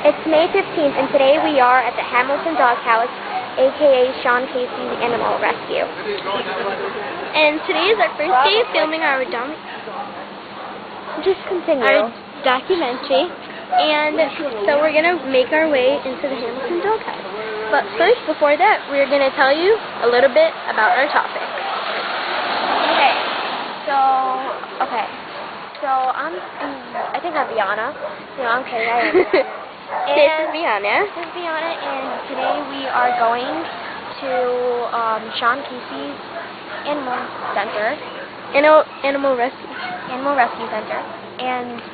It's May 15th, and today we are at the Hamilton Doghouse, aka Sean Casey's Animal Rescue. And today is our first day of filming our documentary, and so we're going to make our way into the Hamilton Doghouse. But first, before that, we're going to tell you a little bit about our topic. So I think I'm Bianna. No, I'm kidding, I am. This is Bianna. This is Bianna, and today we are going to Sean Casey's Animal Center. Animal Rescue Center. And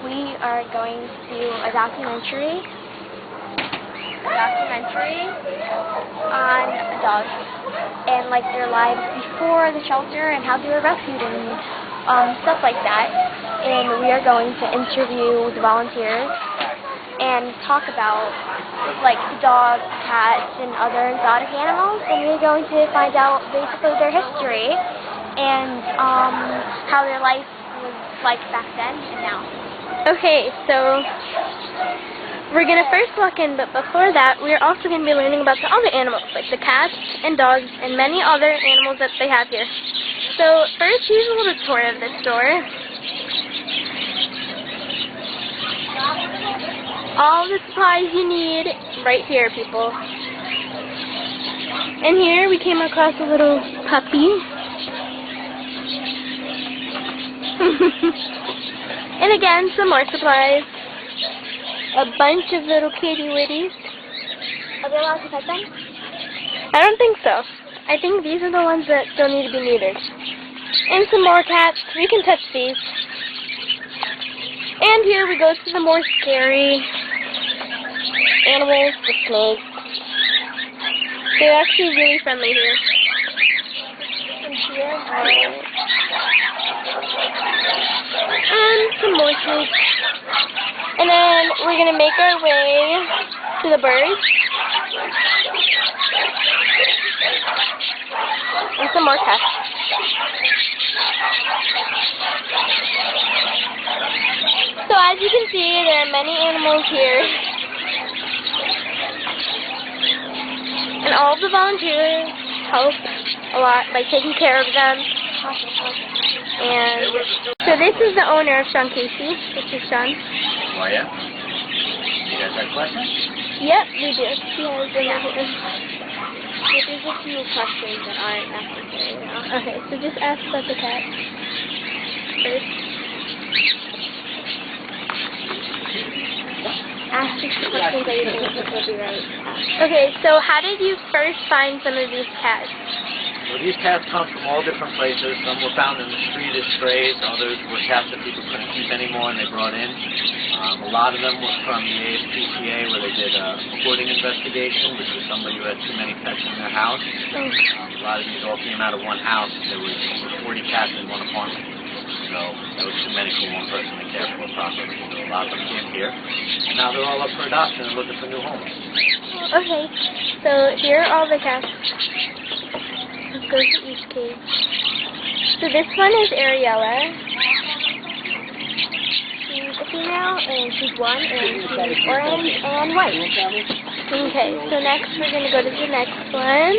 we are going to do a documentary on dogs and like their lives before the shelter and how they were rescued and stuff like that. And we are going to interview the volunteers and talk about like dogs, cats, and other exotic animals, and we're going to find out basically their history and how their life was like back then and now. Okay, so we're going to first walk in, but before that, we're also going to be learning about the other animals, like the cats and dogs and many other animals that they have here. So first, here's a little tour of the store. All the supplies you need right here, people. And here we came across a little puppy. And again, some more supplies. A bunch of little kitty witties. Are we allowed to pet them? I don't think so. I think these are the ones that still need to be neutered. And some more cats. We can touch these. And here we go to the more scary animals, the snakes. They're actually really friendly here. And some more snakes. And then we're going to make our way to the birds. And some more cats. So as you can see, there are many animals here. And all of the volunteers help a lot by taking care of them. And so this is the owner of Sean Casey. This is Sean. Oh yeah? You guys have questions? Yep, we do. There's a few questions that aren't necessary now. Okay, so just ask about the cat first. Ask the questions that you think will be right. Okay, so how did you first find some of these cats? Well, these cats come from all different places. Some were found in the street as strays. Others were cats that people couldn't keep anymore and they brought in. A lot of them were from the ASPCA where they did a hoarding investigation, which was somebody who had too many pets in their house. A lot of these all came out of one house. There was over 40 cats in one apartment. So that was too many for one person to care for properly. So a lot of them came here. And now they're all up for adoption and looking for new homes. Okay, so here are all the cats. Let's go to each cage. So this one is Ariella. She's a female, and she's one, and she's orange and white. Okay, so next we're going to go to the next one.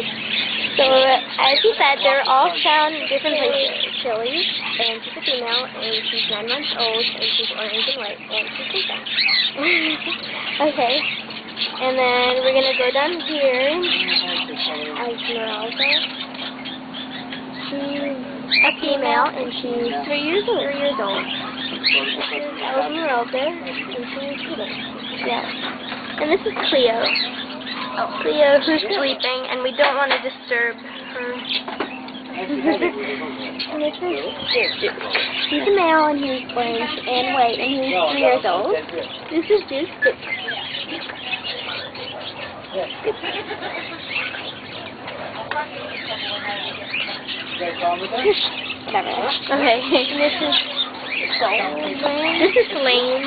So as you said, they're all found in different places. Chili, and she's a female, and she's 9 months old, and she's orange and white, and she's pink. Okay, and then we're going to go down here. Esmeralda. She's a female, and she's 3 years old. This is Esmeralda, and she's little. Yeah. And this is Cleo. Cleo, who's sleeping, and we don't want to disturb her. And this is Juice. He's a male, and he's orange and white, and he's 3 years old. This is Juice. Whatever. Okay. This is Lane.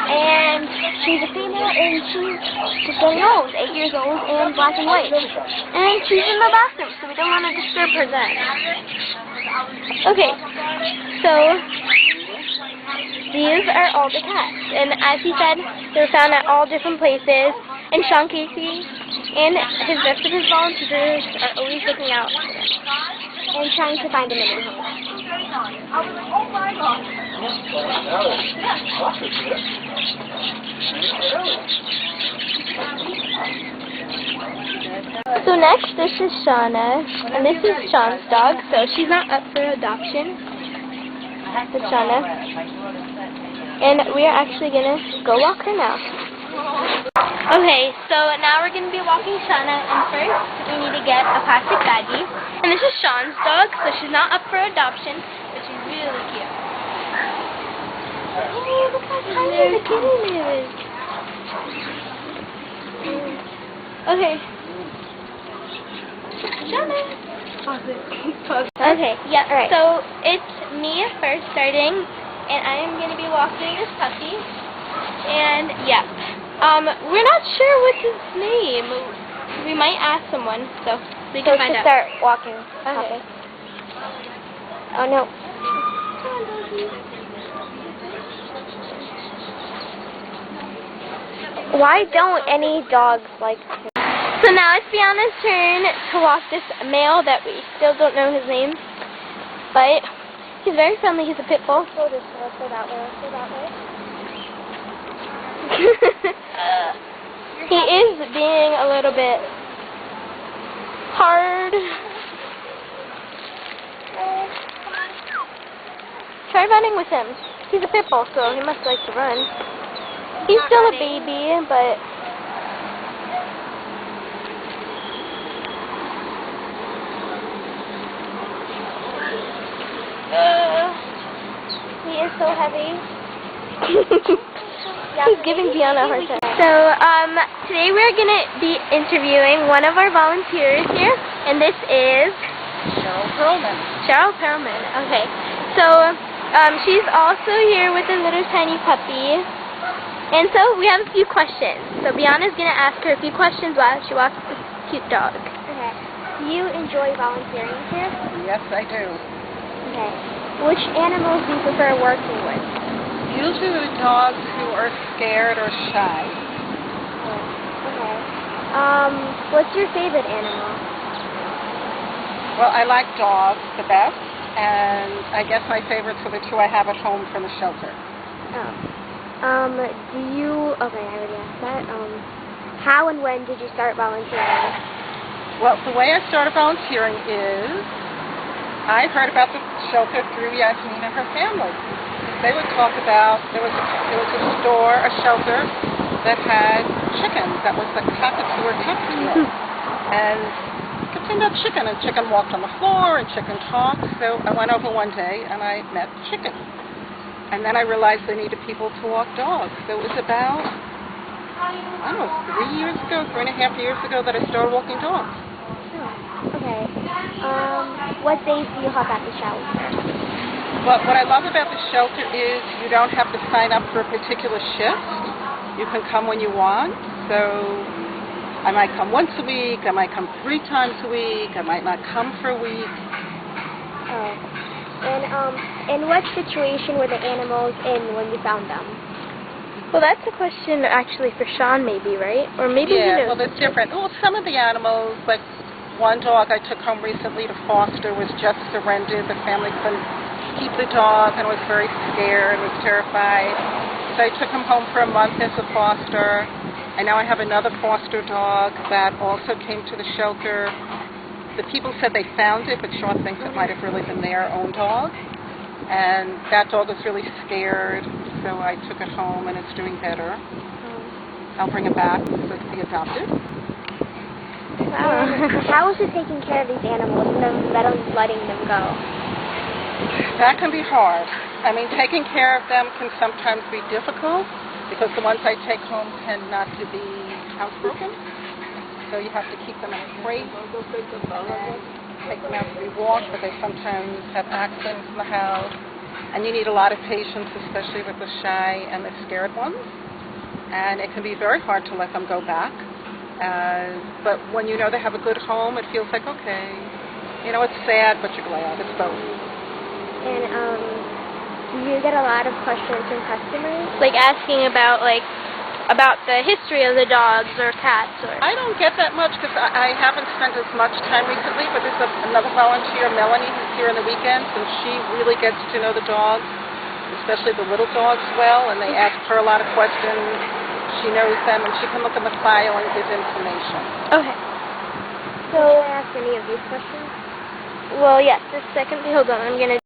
And she's a female, and she's getting old, 8 years old, and black and white. And she's in the bathroom, so we don't want to disturb her then. Okay, so these are all the cats. And as he said, they're found at all different places. And Sean Casey and his rest of his volunteers are always looking out for them And trying to find them in their home. So next, this is Shauna, and this is Sean's dog, so she's not up for adoption. That's Shauna. And we are actually going to go walk her now. Okay, so now we're going to be walking Shauna, and first we need to get a plastic baggie. And this is Sean's dog, so she's not up for adoption, but she's really cute. Oh, look how tiny the kitty is. Okay. Shauna. Okay, yeah, Alright. so it's me first starting, and I am going to be walking this puppy. And, yeah. We're not sure what's his name. We might ask someone, so we can find out. Start walking. Okay. Oh no. Why don't any dogs like him? So now it's Fianna's turn to walk this male that we still don't know his name. But he's very friendly. He's a pit bull. Go this way, go that way, go that way. He is being a little bit hard. Try running with him. He's a pit bull, so he must like to run. He's still a baby, but he is so heavy. He's giving Fianna a hard time. So, today we're going to be interviewing one of our volunteers here, and this is Cheryl Perlman. Cheryl Perlman. Okay. So, she's also here with a little tiny puppy. And so, we have a few questions. So, Fianna's going to ask her a few questions while she walks this cute dog. Okay. Do you enjoy volunteering here? Yes, I do. Okay. Which animals do you prefer working with? Usually the dogs who are scared or shy. Okay. What's your favorite animal? Well, I like dogs the best, and I guess my favorites are the two I have at home from the shelter. Oh. Do you, okay, I already asked that. How and when did you start volunteering? Well, the way I started volunteering is I heard about the shelter through Yasmin and her family. They would talk about, there was a store, a shelter, that had chickens. That was the Cockatoo Pet Store. And kept saying about chicken, and chicken walked on the floor, and chicken talked. So I went over one day, and I met chicken. And then I realized they needed people to walk dogs. So it was about, I don't know, 3.5 years ago that I started walking dogs. Okay. What days do you have at the shelter? Well, what I love about the shelter is you don't have to sign up for a particular shift. You can come when you want. So I might come once a week, I might come 3 times a week, I might not come for a week. Oh. And in what situation were the animals in when you found them? Well, that's a question actually for Sean maybe, right? Or maybe he knows. Well, it's different. Well, some of the animals, like one dog I took home recently to foster was just surrendered. The family couldn't keep the dog and was very scared, was terrified. So I took him home for a month as a foster, and now I have another foster dog that also came to the shelter. The people said they found it, but Sean thinks it might have really been their own dog. And that dog was really scared, so I took it home, and it's doing better. I'll bring it back so it can be adopted. How is it taking care of these animals and then letting them go? That can be hard. I mean, taking care of them can sometimes be difficult because the ones I take home tend not to be housebroken. So you have to keep them in a crate and take them out to be walked, but they sometimes have accidents in the house. And you need a lot of patience, especially with the shy and the scared ones. And it can be very hard to let them go back. But when you know they have a good home, it feels like, okay, you know, it's sad, but you're glad. It's both. And you get a lot of questions from customers? Like asking about the history of the dogs or cats or... I don't get that much because I haven't spent as much time recently, but there's another volunteer, Melanie, who's here on the weekends, and she really gets to know the dogs, especially the little dogs well, and they ask her a lot of questions. She knows them, and she can look in the file and give information. Okay. So, can I ask any of these questions? Well, yes, just a second. Hold on. I'm going to...